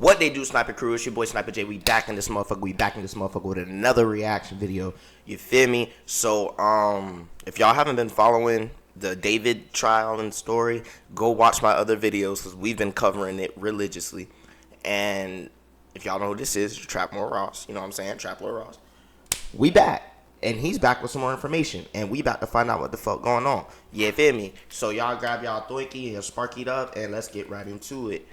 What they do, Sniper Crew? It's your boy Sniper J. We back in this motherfucker. We back in this motherfucker with another reaction video. You feel me? So, if y'all haven't been following the David trial and story, go watch my other videos because we've been covering it religiously. And if y'all know who this is, Trapmore Ross. You know what I'm saying? Trapmore Ross. We back. And he's back with some more information. And we about to find out what the fuck going on. You feel me? So y'all grab y'all Twinkie and your Sparky up and let's get right into it.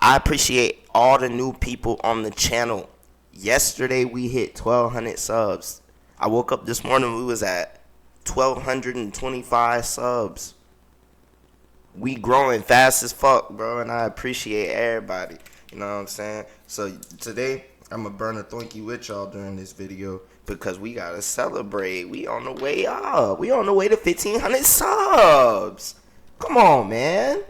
I appreciate all the new people on the channel. Yesterday we hit 1,200 subs. I woke up this morning, we was at 1,225 subs. We growing fast as fuck, bro, and I appreciate everybody. You know what I'm saying? So today, I'm going to burn a Twinkie with y'all during this video because we got to celebrate. We on the way up. We on the way to 1,500 subs. Come on, man.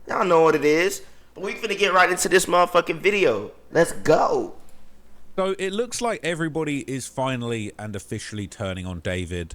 Y'all know what it is. We finna get right into this motherfucking video. Let's go. So it looks like everybody is finally and officially turning on David.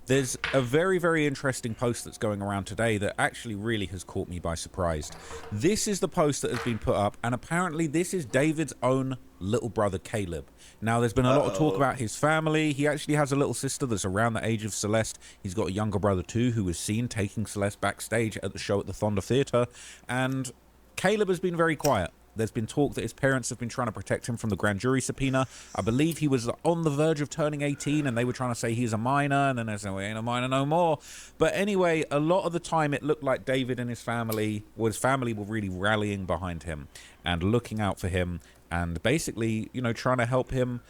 There's a very, very interesting post that's going around today that actually really has caught me by surprise. This is the post that has been put up, and apparently this is David's own little brother, Caleb. Now, there's been a lot of talk about his family. He actually has a little sister that's around the age of Celeste. He's got a younger brother too, who was seen taking Celeste backstage at the show at the Thunder Theatre, and Caleb has been very quiet. There's been talk that his parents have been trying to protect him from the grand jury subpoena. I believe he was on the verge of turning 18 and they were trying to say he's a minor, and then they said, well, he ain't a minor no more. But anyway, a lot of the time it looked like David and his family, were really rallying behind him and looking out for him and basically, you know, trying to help him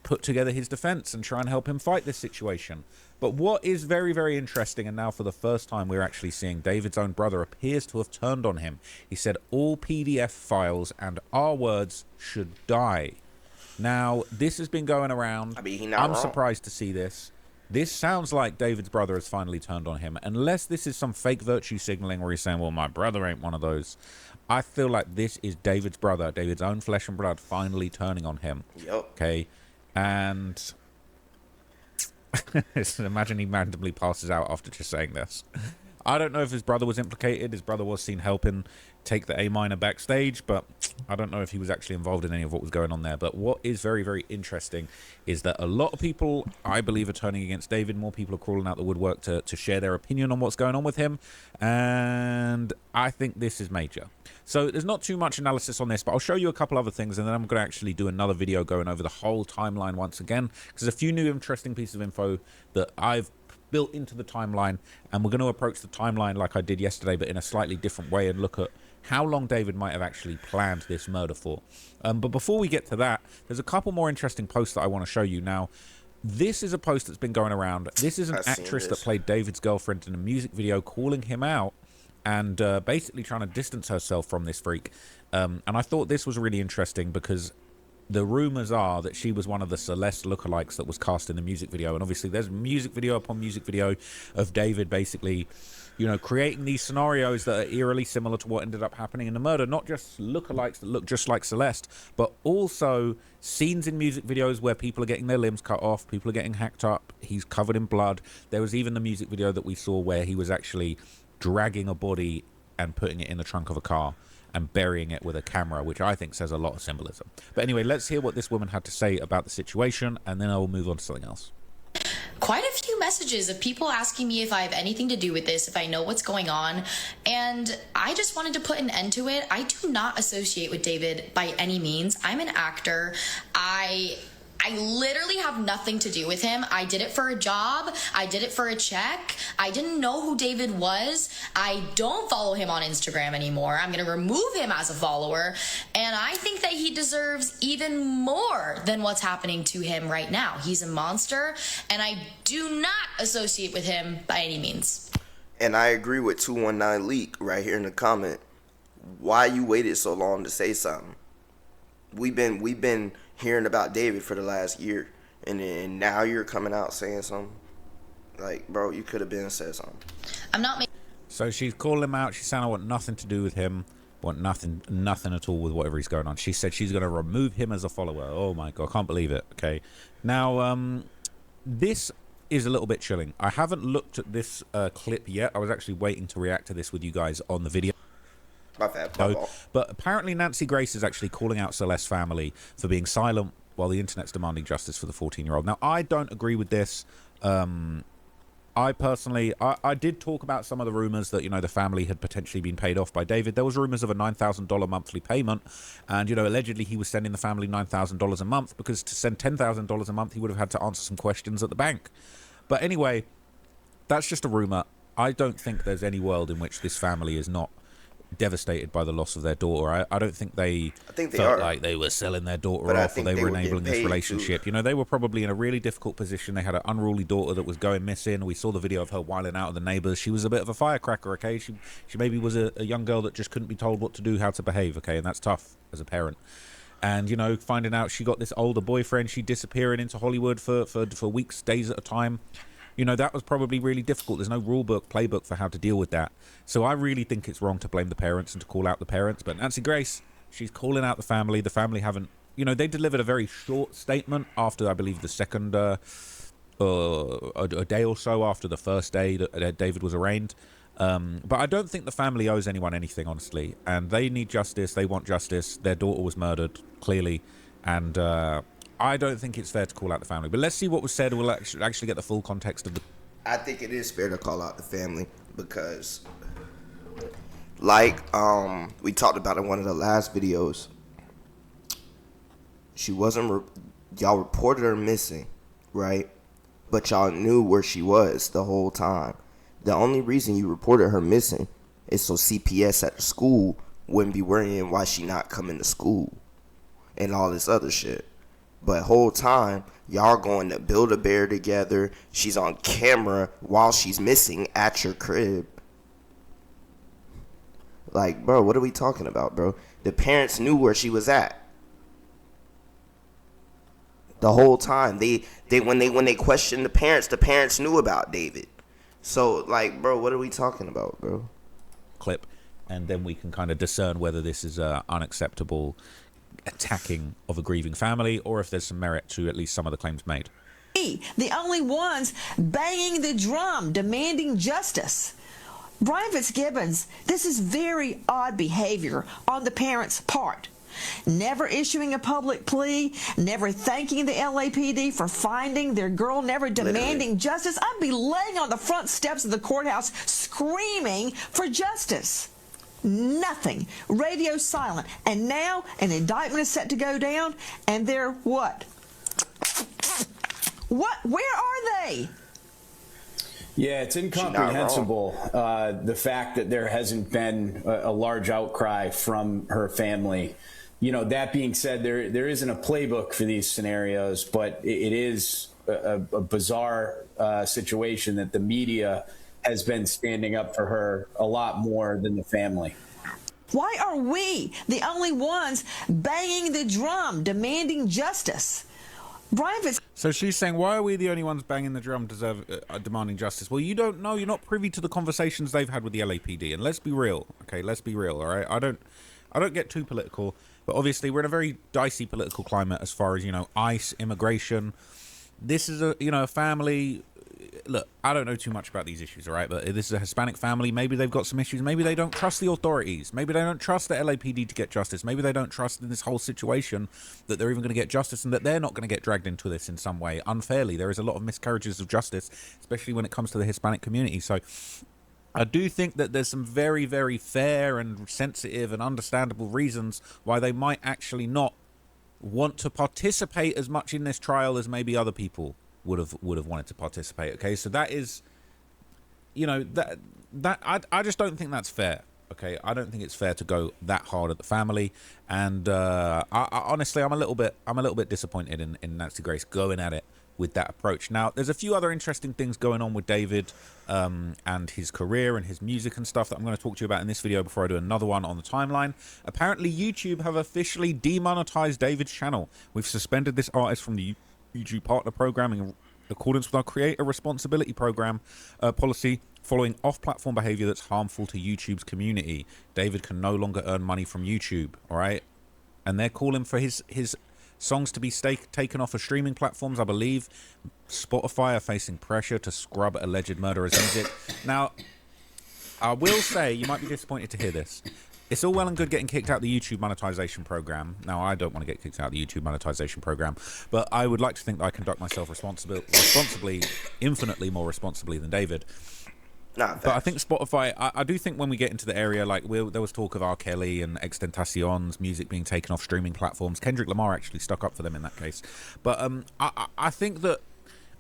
put together his defense and try and help him fight this situation. But what is very, very interesting, and now for the first time we're actually seeing David's own brother appears to have turned on him. He said all PDF files and our words should die. Now, this has been going around. I mean, I'm surprised to see this. This sounds like David's brother has finally turned on him. Unless this is some fake virtue signaling where he's saying, well, my brother ain't one of those. I feel like this is David's brother, David's own flesh and blood, finally turning on him. Yep. Okay. And imagine he randomly passes out after just saying this. I don't know if his brother was implicated. His brother was seen helping take the A minor backstage, but I don't know if he was actually involved in any of what was going on there. But what is very, very interesting is that a lot of people, I believe, are turning against David. More people are crawling out the woodwork to share their opinion on what's going on with him. And I think this is major. So there's not too much analysis on this, but I'll show you a couple other things, and then I'm going to actually do another video going over the whole timeline once again, because there's a few new interesting pieces of info that I've built into the timeline, and we're going to approach the timeline like I did yesterday, but in a slightly different way, and look at how long David might have actually planned this murder for. But before we get to that, there's a couple more interesting posts that I want to show you. Now, this is a post that's been going around. This is an actress that played David's girlfriend in a music video, calling him out and basically trying to distance herself from this freak. And I thought this was really interesting because the rumors are that she was one of the Celeste lookalikes that was cast in the music video. And obviously there's music video upon music video of David basically, you know, creating these scenarios that are eerily similar to what ended up happening in the murder. Not just lookalikes that look just like Celeste, but also scenes in music videos where people are getting their limbs cut off, people are getting hacked up, he's covered in blood. There was even the music video that we saw where he was actually dragging a body and putting it in the trunk of a car and burying it with a camera, which I think says a lot of symbolism. But anyway, let's hear what this woman had to say about the situation, and then I will move on to something else. Quite a few messages of people asking me if I have anything to do with this, if I know what's going on, and I just wanted to put an end to it. I do not associate with David by any means. I'm an actor. I literally have nothing to do with him. I did it for a job. I did it for a check. I didn't know who David was. I don't follow him on Instagram anymore. I'm going to remove him as a follower. And I think that he deserves even more than what's happening to him right now. He's a monster, and I do not associate with him by any means. And I agree with 219 Leak right here in the comment. Why you waited so long to say something? We've been hearing about David for the last year, and now you're coming out saying something. Like, bro, you could have been said something. I'm not. So she's calling him out. She's saying I want nothing to do with him. Want nothing at all with whatever he's going on. She said she's going to remove him as a follower. Oh my god, I can't believe it. Okay, now this is a little bit chilling. I haven't looked at this clip yet. I was actually waiting to react to this with you guys on the video. My bad. My So, fault. but apparently Nancy Grace is actually calling out Celeste's family for being silent while the internet's demanding justice for the 14-year-old. Now, I don't agree with this. I personally, I did talk about some of the rumors that, the family had potentially been paid off by David. There was rumors of a $9,000 monthly payment, and, allegedly he was sending the family $9,000 a month, because to send $10,000 a month, he would have had to answer some questions at the bank. But anyway, that's just a rumor. I don't think there's any world in which this family is not devastated by the loss of their daughter. I don't think they felt like they were selling their daughter off, or they were enabling this relationship. They were probably in a really difficult position. They had an unruly daughter that was going missing. We saw the video of her whiling out at the neighbors. She was a bit of a firecracker, okay? She maybe was a young girl that just couldn't be told what to do, how to behave, okay? And that's tough as a parent. And, finding out she got this older boyfriend, she disappearing into Hollywood for weeks, days at a time. That was probably really difficult. There's no rule book, playbook for how to deal with that. So I really think it's wrong to blame the parents and to call out the parents. But Nancy Grace, she's calling out the family. The family haven't, they delivered a very short statement after, I believe, the second, a day or so after the first day that David was arraigned. But I don't think the family owes anyone anything, honestly. And they need justice. They want justice. Their daughter was murdered, clearly. And, I don't think it's fair to call out the family, but let's see what was said. We'll actually get the full context of the... I think it is fair to call out the family because, like we talked about in one of the last videos, she wasn't... y'all reported her missing, right? But y'all knew where she was the whole time. The only reason you reported her missing is so CPS at the school wouldn't be worrying why she not coming to school and all this other shit. But whole time, y'all going to Build-A-Bear together. She's on camera while she's missing at your crib. Like, bro, what are we talking about, bro? The parents knew where she was at. The whole time. They when they questioned the parents knew about David. So, like, bro, what are we talking about, bro? Clip. And then we can kind of discern whether this is unacceptable attacking of a grieving family, or if there's some merit to at least some of the claims made. The only ones banging the drum, demanding justice. Brian Fitzgibbons, this is very odd behavior on the parents' part. Never issuing a public plea, never thanking the LAPD for finding their girl, never demanding justice. I'd be laying on the front steps of the courthouse screaming for justice. Nothing. Radio silent. And now an indictment is set to go down, and they're what? What? Where are they? Yeah, it's incomprehensible, the fact that there hasn't been a large outcry from her family. That being said, there isn't a playbook for these scenarios, but it is a bizarre situation that the media has been standing up for her a lot more than the family. Why are we the only ones banging the drum, demanding justice? So she's saying, why are we the only ones banging the drum demanding justice? Well, you don't know. You're not privy to the conversations they've had with the LAPD. And let's be real, okay? Let's be real, all right? I don't get too political, but obviously we're in a very dicey political climate as far as, ICE, immigration. This is a family. Look, I don't know too much about these issues, all right? But this is a Hispanic family. Maybe they've got some issues. Maybe they don't trust the authorities. Maybe they don't trust the LAPD to get justice. Maybe they don't trust in this whole situation that they're even going to get justice and that they're not going to get dragged into this in some way unfairly. There is a lot of miscarriages of justice, especially when it comes to the Hispanic community. So I do think that there's some very, very fair and sensitive and understandable reasons why they might actually not want to participate as much in this trial as maybe other people would have wanted to participate. Okay, so that is, I just don't think that's fair. Okay, I don't think it's fair to go that hard at the family, and I honestly, I'm a little bit disappointed in Nancy Grace going at it with that approach. Now, there's a few other interesting things going on with David and his career and his music and stuff that I'm going to talk to you about in this video before I do another one on the timeline. Apparently, YouTube have officially demonetized David's channel. We've suspended this artist from the YouTube Partner Program in accordance with our Creator Responsibility Program policy following off-platform behavior that's harmful to YouTube's community. David can no longer earn money from YouTube, all right? And they're calling for his songs to be taken off of streaming platforms. I believe Spotify are facing pressure to scrub alleged murderer's music. Now, I will say, you might be disappointed to hear this, it's all well and good getting kicked out of the YouTube monetization program. Now, I don't want to get kicked out of the YouTube monetization program, but I would like to think that I conduct myself responsibly, infinitely more responsibly than David. But I think Spotify, I do think when we get into the area, like there was talk of R. Kelly and Extentacion's music being taken off streaming platforms. Kendrick Lamar actually stuck up for them in that case. But I think that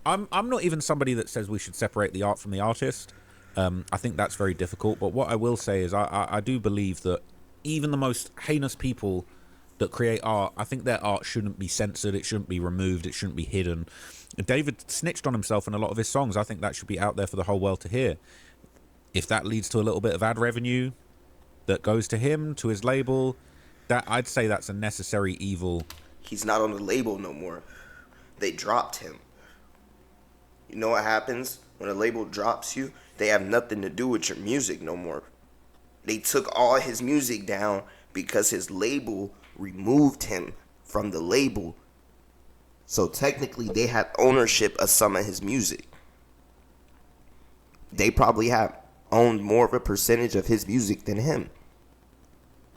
I'm not even somebody that says we should separate the art from the artist. I think that's very difficult. But what I will say is I do believe that even the most heinous people that create art, I think their art shouldn't be censored. It shouldn't be removed. It shouldn't be hidden. David snitched on himself in a lot of his songs. I think that should be out there for the whole world to hear. If that leads to a little bit of ad revenue that goes to him, to his label, that I'd say that's a necessary evil. He's not on the label no more. They dropped him. You know what happens when a label drops you? They have nothing to do with your music no more. They took all his music down because his label removed him from the label. So technically they have ownership of some of his music. They probably have owned more of a percentage of his music than him.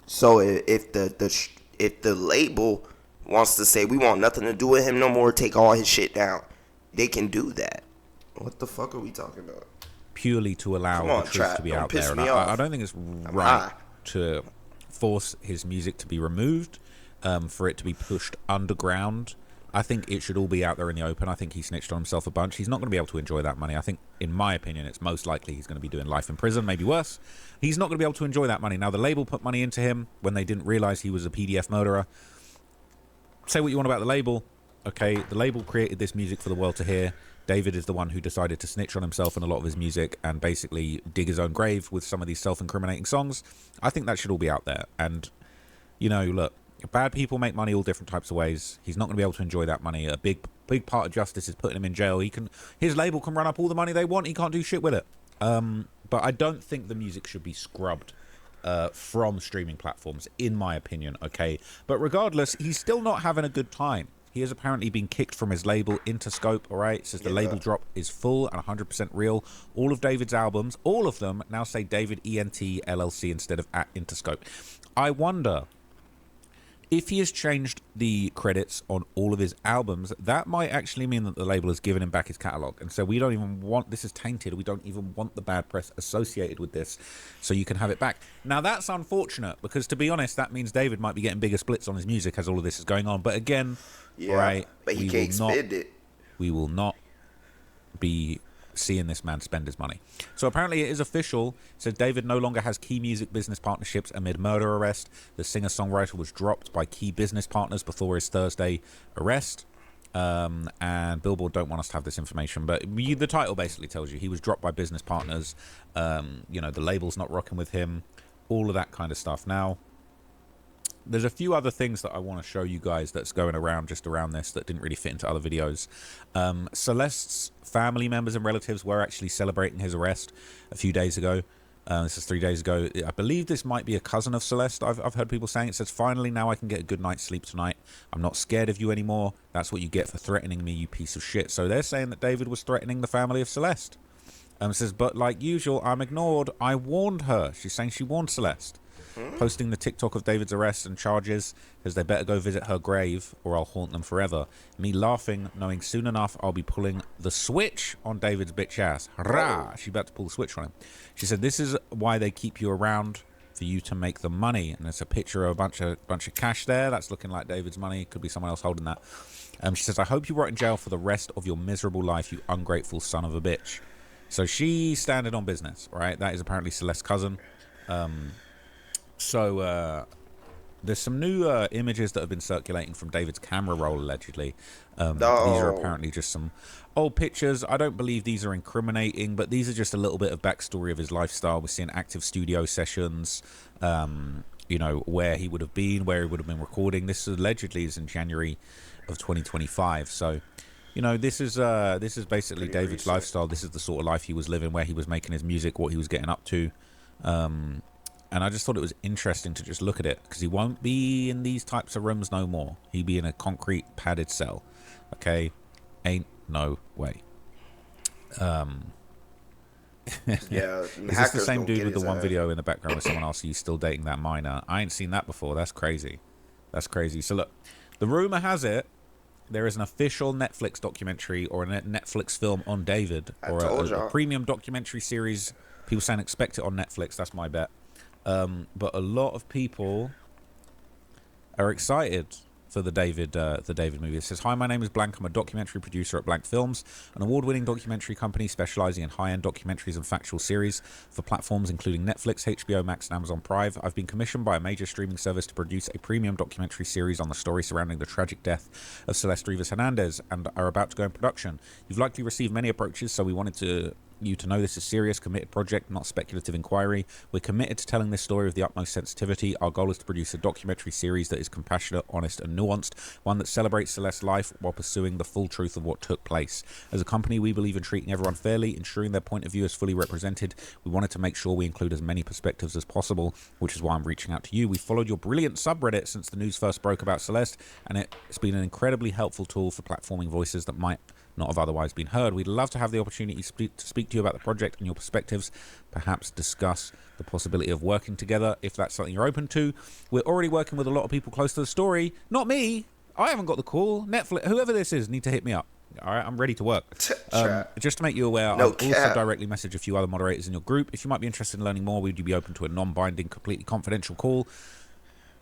So if the label wants to say we want nothing to do with him no more, take all his shit down, they can do that. What the fuck are we talking about? Purely to allow the truth to be out there. And I don't think it's right to force his music to be removed, for it to be pushed underground. I think it should all be out there in the open. I think he snitched on himself a bunch. He's not going to be able to enjoy that money. I think, in my opinion, it's most likely he's going to be doing life in prison, maybe worse. He's not going to be able to enjoy that money. Now, the label put money into him when they didn't realize he was a PDF murderer. Say what you want about the label. Okay, the label created this music for the world to hear. David is the one who decided to snitch on himself in a lot of his music and basically dig his own grave with some of these self-incriminating songs. I think that should all be out there. And, you know, look, bad people make money all different types of ways. He's not going to be able to enjoy that money. A big part of justice is putting him in jail. His label can run up all the money they want. He can't do shit with it. But I don't think the music should be scrubbed from streaming platforms, in my opinion, okay? But regardless, he's still not having a good time. He has apparently been kicked from his label, Interscope, all right? It says the label drop is full and 100% real. All of David's albums, all of them, now say David ENT LLC instead of at Interscope. I wonder if he has changed the credits on all of his albums, that might actually mean that the label has given him back his catalog. And so we don't even want, this is tainted, we don't even want the bad press associated with this, so you can have it back. Now that's unfortunate, because to be honest, that means David might be getting bigger splits on his music as all of this is going on. But again, right, but he can't spend it. We will not be seeing this man spend his money. So apparently it is official. It says David no longer has key music business partnerships amid murder arrest. The singer-songwriter was dropped by key business partners before his Thursday arrest. And Billboard don't want us to have this information, but the title basically tells you he was dropped by business partners. You know, the label's not rocking with him, all of that kind of stuff. Now, there's a few other things that I want to show you guys that's going around just around this that didn't really fit into other videos. Celeste's family members and relatives were actually celebrating his arrest a few days ago. This is 3 days ago. I believe this might be a cousin of Celeste. I've heard people saying. It says, finally, now I can get a good night's sleep tonight. I'm not scared of you anymore. That's what you get for threatening me, you piece of shit. So they're saying that David was threatening the family of Celeste. It says, but like usual, I'm ignored. I warned her. She's saying she warned Celeste. Posting the TikTok of David's arrest and charges, because they better go visit her grave or I'll haunt them forever. Me laughing, knowing soon enough I'll be pulling the switch on David's bitch ass. Hurrah! She's about to pull the switch on him. She said, this is why they keep you around, for you to make the money. And there's a picture of a bunch of cash there. That's looking like David's money. Could be someone else holding that. She says, I hope you rot in jail for the rest of your miserable life, you ungrateful son of a bitch. So she's standing on business, right? That is apparently Celeste's cousin. So there's some new images that have been circulating from David's camera roll, allegedly. These are apparently just some old pictures. I don't believe these are incriminating, but these are just a little bit of backstory of his lifestyle. We're seeing active studio sessions, you know, where he would have been, where he would have been recording. This allegedly is in January of 2025. So, you know, this is basically David's lifestyle. This is the sort of life he was living, where he was making his music, what he was getting up to. And I just thought it was interesting to just look at it, because he won't be in these types of rooms no more. He'll be in a concrete padded cell. Okay? Ain't no way. Yeah, Is this the hackers same gonna dude get with the his one ass. video in the background where someone asks, "Are you still dating that minor?" I ain't seen that before. That's crazy. That's crazy. So look, the rumor has it there is an official Netflix documentary or a Netflix film on David, I or told a y'all. premium documentary series. People saying expect it on Netflix. That's my bet. But a lot of people are excited for the David movie. It says, "Hi, my name is Blank. I'm a documentary producer at Blank Films, an award-winning documentary company specializing in high-end documentaries and factual series for platforms including Netflix, HBO Max, and Amazon Prime. I've been commissioned by a major streaming service to produce a premium documentary series on the story surrounding the tragic death of Celeste Rivas Hernandez, and are about to go in production. You've likely received many approaches, so we wanted you to know this is a serious, committed project, not speculative inquiry. We're committed to telling this story with the utmost sensitivity. Our goal is to produce a documentary series that is compassionate, honest, and nuanced, one that celebrates Celeste's life while pursuing the full truth of what took place. As a company, we believe in treating everyone fairly, ensuring their point of view is fully represented. We wanted to make sure we include as many perspectives as possible, which is why I'm reaching out to you. We followed your brilliant subreddit since the news first broke about Celeste, and it's been an incredibly helpful tool for platforming voices that might not have otherwise been heard. We'd love to have the opportunity to speak to you about the project and your perspectives, perhaps discuss the possibility of working together if that's something you're open to. We're already working with a lot of people close to the story. Not me. I haven't got the call. Netflix, whoever this is, need to hit me up. All right, I'm ready to work. Just to make you aware, No I've also cap. directly messaged a few other moderators in your group. If you might be interested in learning more, would you be open to a non-binding, completely confidential call?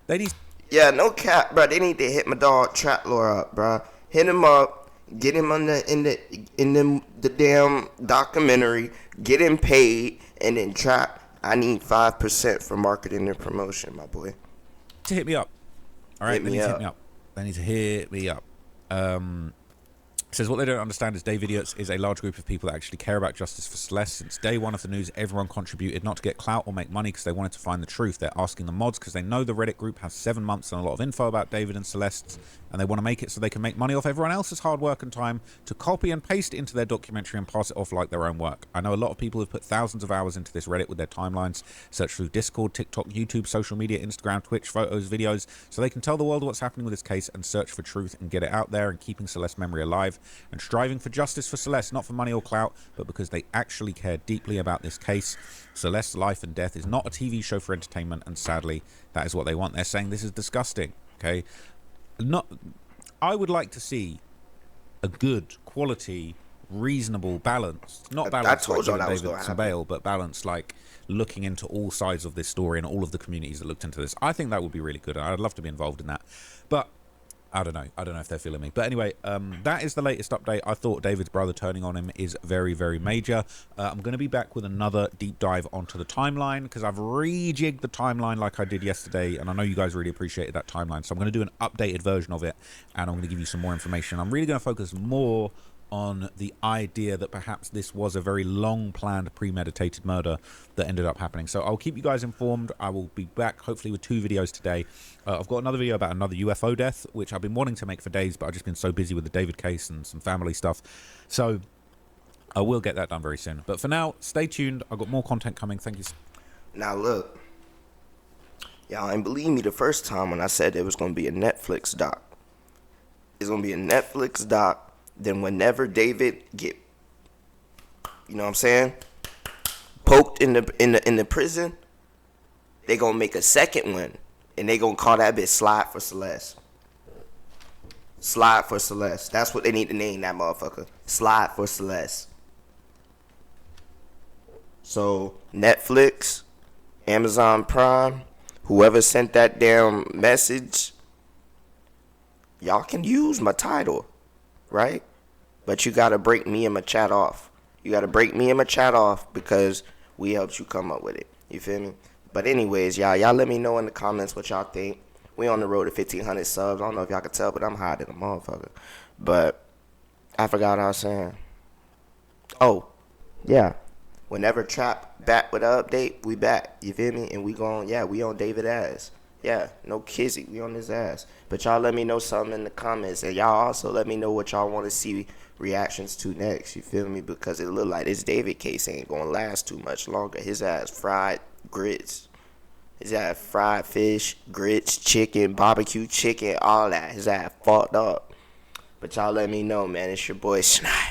They need... Yeah, no cap, bro. They need to hit my dog Trap Lore up, bro. Hit him up. Get him in the damn documentary. Get him paid, and then Trap. I need 5% for marketing and promotion, my boy. to hit me up. All right, Hit they me need to up. hit me up. They need to hit me up. Says what they don't understand is D4VD'S is a large group of people that actually care about justice for Celeste. Since day one of the news, everyone contributed not to get clout or make money because they wanted to find the truth. They're asking the mods because they know the Reddit group has 7 months and a lot of info about David and Celeste, and they want to make it so they can make money off everyone else's hard work and time to copy and paste it into their documentary and pass it off like their own work. I know a lot of people have put thousands of hours into this Reddit with their timelines, search through Discord, TikTok, YouTube, social media, Instagram, Twitch, photos, videos, so they can tell the world what's happening with this case and search for truth and get it out there and keeping Celeste's memory alive and striving for justice for Celeste, not for money or clout, but because they actually care deeply about this case. Celeste's life and death is not a TV show for entertainment, and sadly, that is what they want. They're saying this is disgusting, okay? I would like to see a good, quality, reasonable, balanced, not balanced I told y'all like that was David gonna happen. Sabale, but balanced like looking into all sides of this story and all of the communities that looked into this. I think that would be really good. I'd love to be involved in that. But I don't know if they're feeling me. But anyway, that is the latest update. I thought David's brother turning on him is very, very major. I'm going to be back with another deep dive onto the timeline because I've rejigged the timeline like I did yesterday, and I know you guys really appreciated that timeline. So I'm going to do an updated version of it, and I'm going to give you some more information. I'm really going to focus more on the idea that perhaps this was a very long planned premeditated murder that ended up happening. So I'll keep you guys informed. I will be back hopefully with 2 videos today. I've got another video about another UFO death, which I've been wanting to make for days, but I've just been so busy with the David case and some family stuff. So I will get that done very soon. But for now, stay tuned. I've got more content coming. Thank you. Now look, y'all ain't believe me the first time when I said it was gonna be a Netflix doc. It's gonna be a Netflix doc. Then whenever David get, you know what I'm saying, poked in the prison, they gonna make a second one, and they gonna call that bitch Slide for Celeste. Slide for Celeste. That's what they need to name that motherfucker. Slide for Celeste. So Netflix, Amazon Prime, whoever sent that damn message, y'all can use my title, right? But you gotta break me and my chat off. You gotta break me and my chat off because we helped you come up with it. You feel me? But anyways, y'all let me know in the comments what y'all think. We on the road to 1,500 subs. I don't know if y'all can tell, but I'm hot than a motherfucker. But I forgot what I was saying. Oh, yeah. Whenever Trap back with an update, we back. You feel me? And we on David ass. Yeah, no kizzy. We on his ass. But y'all let me know something in the comments. And y'all also let me know what y'all want to see reactions to next. You feel me? Because it look like this David case ain't going to last too much longer. His ass fried grits. His ass fried fish, grits, chicken, barbecue chicken, all that. His ass fucked up. But y'all let me know, man. It's your boy Snipe.